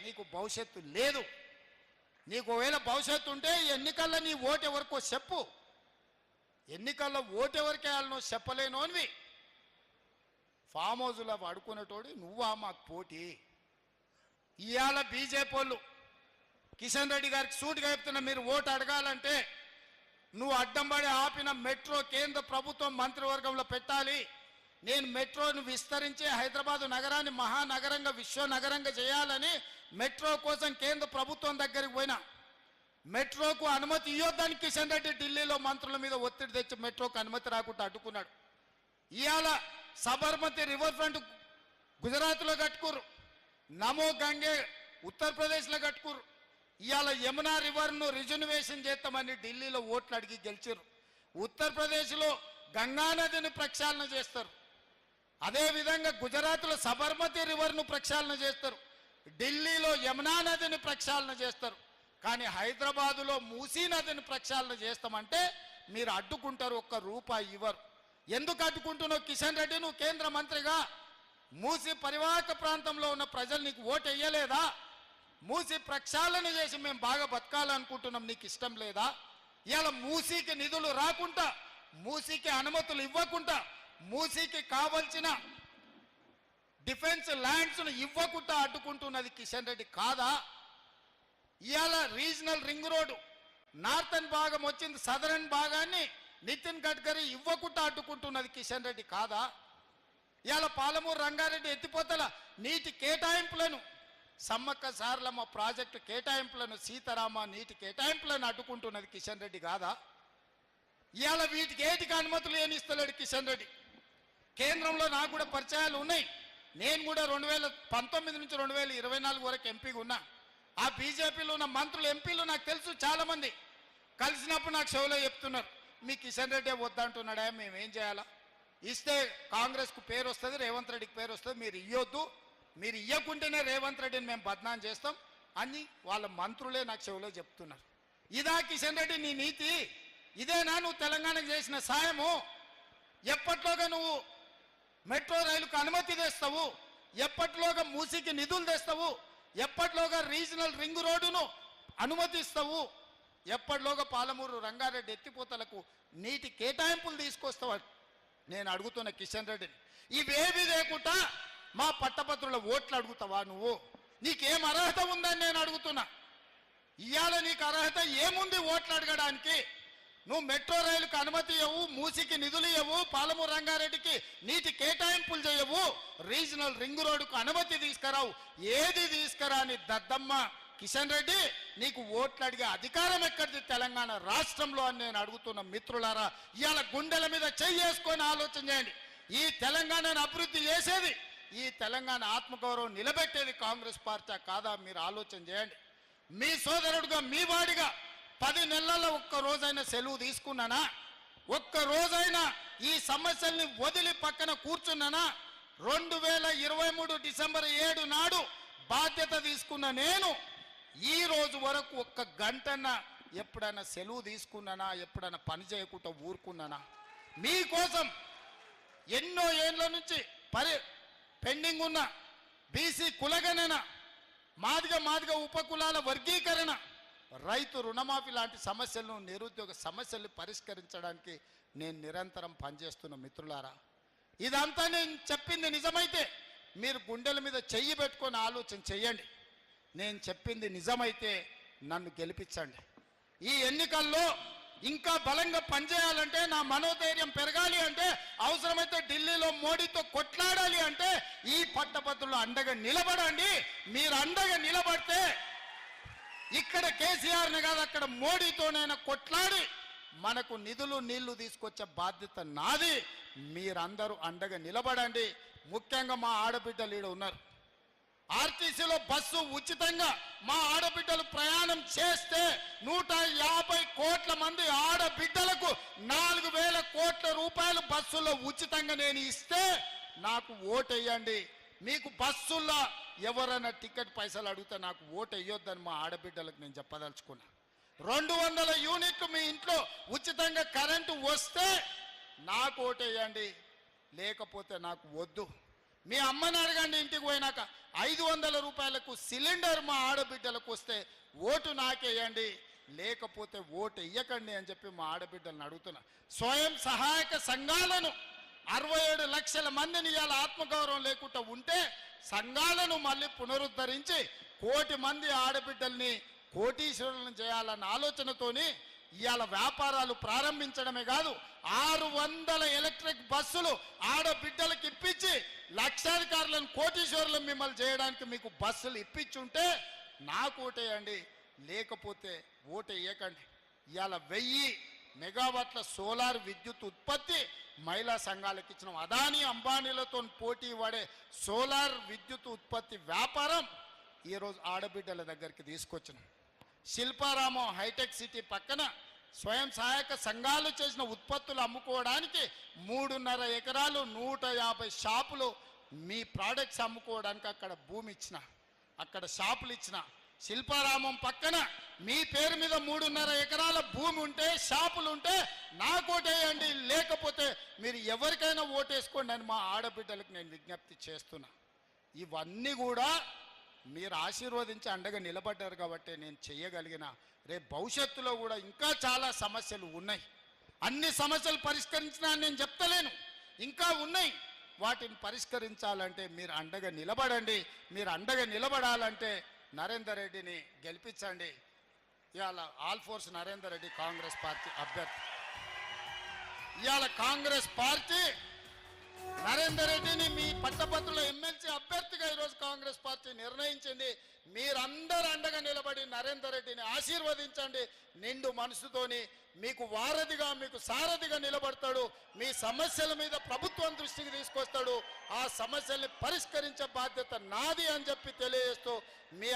నీకు భవిష్యత్తు లేదు. నీకు ఒకవేళ భవిష్యత్తు ఉంటే ఎన్నికల్లో నీ ఓటు ఎవరికో చెప్పు. ఎన్నికల్లో ఓటు ఎవరికి వేయాలనో చెప్పలేనోనివి. ఫామ్ హౌస్లో అడుకునేటోడు నువ్వా మాకు పోటీ. ఇవాళ బీజేపీ వాళ్ళు కిషన్ రెడ్డి గారికి సూటిగా చెప్తున్నా, మీరు ఓటు అడగాలంటే నువ్వు అడ్డంబడి ఆపిన మెట్రో కేంద్ర ప్రభుత్వం మంత్రివర్గంలో పెట్టాలి. నేను మెట్రోను విస్తరించి హైదరాబాదు నగరాన్ని మహానగరంగా విశ్వనగరంగా చేయాలని మెట్రో కోసం కేంద్ర ప్రభుత్వం దగ్గరికి పోయినా మెట్రోకు అనుమతి ఇవ్వద్దని కిషన్ రెడ్డి ఢిల్లీలో మంత్రుల మీద ఒత్తిడి తెచ్చి మెట్రోకు అనుమతి రాకుండా అడ్డుకున్నాడు. ఇవాళ సబర్మతి రివర్ ఫ్రంట్ గుజరాత్లో కట్టుకుర్రు, నమో గంగే ఉత్తరప్రదేశ్లో కట్టుకుర్రు. ఇవాళ యమునా రివర్ను రిజర్వేషన్ చేస్తామని ఢిల్లీలో ఓట్లు అడిగి గెలిచారు. ఉత్తరప్రదేశ్లో గంగానదిని ప్రక్షాళన చేస్తారు. అదేవిధంగా గుజరాత్లో సబర్మతి రివర్ను ప్రక్షాళన చేస్తారు. ఢిల్లీలో యమునా నదిని ప్రక్షాళన చేస్తారు. కానీ హైదరాబాదులో మూసీ నదిని ప్రక్షాళన చేస్తామంటే మీరు అడ్డుకుంటారు, ఒక్క రూపాయి ఇవ్వరు. ఎందుకు అడ్డుకుంటున్నావు కిషన్ రెడ్డి? నువ్వు కేంద్ర మంత్రిగా మూసీ పరివాహక ప్రాంతంలో ఉన్న ప్రజలు నీకు ఓటు వేయలేదా? మూసీ ప్రక్షాళన చేసి మేము బాగా బతకాలనుకుంటున్నాం, నీకు ఇష్టం లేదా? ఇవాళ మూసీకి నిధులు రాకుండా, మూసీకి అనుమతులు ఇవ్వకుండా, మూసీకి కావలసిన డిఫెన్స్ ల్యాండ్స్ను ఇవ్వకుండా అడ్డుకుంటున్నది కిషన్ రెడ్డి కాదా? ఇవాళ రీజనల్ రింగ్ రోడ్డు నార్థన్ భాగం వచ్చింది, సదరన్ భాగాన్ని నితిన్ గడ్కరీ ఇవ్వకుండా అడ్డుకుంటున్నది కిషన్ రెడ్డి కాదా? ఇవాళ పాలమూరు రంగారెడ్డి ఎత్తిపోతల నీటి కేటాయింపులను, సమ్మక్క సారలమ్మ ప్రాజెక్టు కేటాయింపులను, సీతారామ నీటి కేటాయింపులను అడ్డుకుంటున్నది కిషన్ రెడ్డి కాదా? ఇవాళ వీటికి ఏటికి అనుమతులు ఏనిస్తలేడు కిషన్ రెడ్డి. కేంద్రంలో నాకు కూడా పరిచయాలు ఉన్నాయి. నేను కూడా 2019 నుంచి 2024 వరకు ఎంపీగా ఉన్నా. ఆ బీజేపీలో ఉన్న మంత్రులు ఎంపీలు నాకు తెలుసు, చాలామంది కలిసినప్పుడు నాకు షోలో చెప్తున్నారు, మీ కిషన్ రెడ్డి వద్దంటున్నాడా, మేమేం చేయాలా? ఇస్తే కాంగ్రెస్కు పేరు వస్తుంది, రేవంత్ రెడ్డికి పేరు వస్తుంది, మీరు ఇవ్వద్దు, మీరు ఇవ్వకుంటేనే రేవంత్ రెడ్డిని మేము బద్నాం చేస్తాం అని వాళ్ళ మంత్రులే నాకు చెవులో చెప్తున్నారు. ఇదా కిషన్ రెడ్డి నీ నీతి? ఇదేనా నువ్వు తెలంగాణకు చేసిన సాయము? ఎప్పట్లోగా నువ్వు మెట్రో రైలుకు అనుమతి తెస్తావు? ఎప్పట్లోగా మూసీకి నిధులు తెస్తావు? ఎప్పట్లోగా రీజనల్ రింగ్ రోడ్డును అనుమతిస్తావు? ఎప్పటిలోగా పాలమూరు రంగారెడ్డి ఎత్తిపోతలకు నీటి కేటాయింపులు తీసుకొస్తావు? నేను అడుగుతున్న కిషన్ రెడ్డిని, ఇవేవి లేకుండా మా పట్టభద్రుల ఓట్లు అడుగుతావా నువ్వు? నీకేం అర్హత ఉందని నేను అడుగుతున్నా. ఇవాళ నీకు అర్హత ఏముంది ఓట్లు అడగడానికి? నువ్వు మెట్రో రైలుకు అనుమతి ఇవ్వవు, మూసీకి నిధులు ఇవ్వవు, పాలమూరు రంగారెడ్డికి నీటి కేటాయింపులు చేయవు, రీజనల్ రింగ్ రోడ్డుకు అనుమతి తీసుకురావు. ఏది తీసుకురాని దద్దమ్మ కిషన్ రెడ్డి, నీకు ఓట్లు అడిగే అధికారం ఎక్కడిది తెలంగాణ రాష్ట్రంలో అని నేను అడుగుతున్న మిత్రులారా. ఇవాళ గుండెల మీద చేసుకొని ఆలోచన చేయండి. ఈ తెలంగాణను అభివృద్ధి చేసేది, ఈ తెలంగాణ ఆత్మగౌరవం నిలబెట్టేది కాంగ్రెస్ పార్టీ కాదా? మీరు ఆలోచన చేయండి. మీ సోదరుడుగా, మీ వాడిగా 10 నెలల్లో ఒక్క రోజైనా సెలవు తీసుకున్నానా? ఒక్క రోజైనా ఈ సమస్యల్ని వదిలి పక్కన కూర్చున్నానా? 2023 డిసెంబర్ 7 నాడు బాధ్యత తీసుకున్న నేను ఈ రోజు వరకు ఒక్క గంటన్న ఎప్పుడైనా సెలవు తీసుకున్నానా? ఎప్పుడైనా పని చేయకుండా ఊరుకున్నానా? మీకోసం ఎన్నో ఏళ్ళ నుంచి పెండింగ్ ఉన్న బీసీ కులగణన, మాదిగ ఉపకులాల వర్గీకరణ, రైతు రుణమాఫీ లాంటి సమస్యలను, నిరుద్యోగ సమస్యలను పరిష్కరించడానికి నేను నిరంతరం పనిచేస్తున్న మిత్రులారా. ఇదంతా నేను చెప్పింది నిజమైతే మీరు గుండెల మీద చెయ్యి పెట్టుకొని ఆలోచన చెయ్యండి. నేను చెప్పింది నిజమైతే నన్ను గెలిపించండి. ఈ ఎన్నికల్లో ఇంకా బలంగా పనిచేయాలంటే, నా మనోధైర్యం పెరగాలి అంటే, అవసరమైతే ఢిల్లీలో మోడీతో కొట్లాడాలి అంటే ఈ పట్టభద్రులు అండగా నిలబడండి. మీరు అండగా నిలబడితే ఇక్కడ కేసీఆర్ని కాదు, అక్కడ మోడీతోనైనా కొట్లాడి మనకు నిధులు నీళ్లు తీసుకొచ్చే బాధ్యత నాది. మీరందరూ అండగా నిలబడండి. ముఖ్యంగా మా ఆడబిడ్డలు ఈడ ఉన్నారు. ఆర్టీసీలో బస్సు ఉచితంగా మా ఆడబిడ్డలు ప్రయాణం చేస్తే 150 కోట్ల మంది ఆడబిడ్డలకు 4,000 కోట్ల రూపాయలు బస్సులో ఉచితంగా నేను ఇస్తే నాకు ఓటేయండి. మీకు బస్సుల్లో ఎవరైనా టికెట్ పైసలు అడిగితే నాకు ఓటు వేయొద్దని మా ఆడబిడ్డలకు నేను చెప్పదలుచుకున్నా. 200 యూనిట్లు మీ ఇంట్లో ఉచితంగా కరెంటు వస్తే నాకు ఓటేయండి, లేకపోతే నాకు వద్దు. మీ అమ్మని అడగండి ఇంటికి పోయినాక, 500 రూపాయలకు సిలిండర్ మా ఆడబిడ్డలకు వస్తే ఓటు నాకేయండి, లేకపోతే ఓటు ఇయ్యకండి అని చెప్పి మా ఆడబిడ్డలను అడుగుతున్నా. స్వయం సహాయక సంఘాలను 67 లక్షల మందిని ఇవాళ ఆత్మగౌరవం లేకుండా ఉంటే సంఘాలను మళ్ళీ పునరుద్ధరించి 1 కోటి మంది ఆడబిడ్డల్ని కోటీశ్వరులను చేయాలన్న ఆలోచనతోని ఇవాళ వ్యాపారాలు ప్రారంభించడమే కాదు 600 ఎలక్ట్రిక్ బస్సులు ఆడబిడ్డలకు ఇప్పించి లక్షాధికారులను కోటీశ్వరులను మిమ్మల్ని చేయడానికి మీకు బస్సులు ఇప్పించుంటే నాకు ఓటేయండి, లేకపోతే ఓటు వేయకండి. ఇవాళ 1000 మెగావాట్ల సోలార్ విద్యుత్ ఉత్పత్తి మహిళా సంఘాలకు ఇచ్చినాం. అదానీ అంబానీలతో పోటీ పడే సోలార్ విద్యుత్ ఉత్పత్తి వ్యాపారం ఈరోజు ఆడబిడ్డల దగ్గరికి తీసుకొచ్చినాం. శిల్పారామం హైటెక్ సిటీ పక్కన స్వయం సహాయక సంఘాలు చేసిన ఉత్పత్తులు అమ్ముకోవడానికి 3.5 ఎకరాలు 150 షాపులు మీ ప్రోడక్ట్స్ అమ్ముకోవడానికి అక్కడ భూమి ఇచ్చిన, అక్కడ షాపులు ఇచ్చిన. శిల్పారామం పక్కన మీ పేరు మీద 3.5 ఎకరాల భూమి ఉంటే షాపులు ఉంటే నాకు ఓటేయండి, లేకపోతే మీరు ఎవరికైనా ఓటేసుకోండి అని మా ఆడబిడ్డలకు నేను విజ్ఞప్తి చేస్తున్నా. ఇవన్నీ కూడా మీరు ఆశీర్వదించి అండగా నిలబడ్డారు కాబట్టి నేను చేయగలిగిన. రేపు భవిష్యత్తులో కూడా ఇంకా చాలా సమస్యలు ఉన్నాయి. అన్ని సమస్యలు పరిష్కరించినా నేను చెప్తలేను, ఇంకా ఉన్నాయి. వాటిని పరిష్కరించాలంటే మీరు అండగా నిలబడండి. మీరు అండగా నిలబడాలంటే నరేందర్ రెడ్డిని గెలిపించండి. ఇవాళ all force Narender Reddy Congress party అభ్యర్థి. ఇవాళ కాంగ్రెస్ పార్టీ నరేందర్ రెడ్డిని మీ పట్టభద్రుల ఎమ్మెల్సీ అభ్యర్థిగా ఈరోజు కాంగ్రెస్ పార్టీ నిర్ణయించింది. మీరందరూ అండగా నిలబడి నరేందర్ రెడ్డిని ఆశీర్వదించండి. నిండు మనసుతోని మీకు వారధిగా మీకు సారథిగా నిలబడతాడు. మీ సమస్యల మీద ప్రభుత్వం దృష్టికి తీసుకొస్తాడు. ఆ సమస్యల్ని పరిష్కరించే బాధ్యత నాది అని చెప్పి తెలియజేస్తూ మీ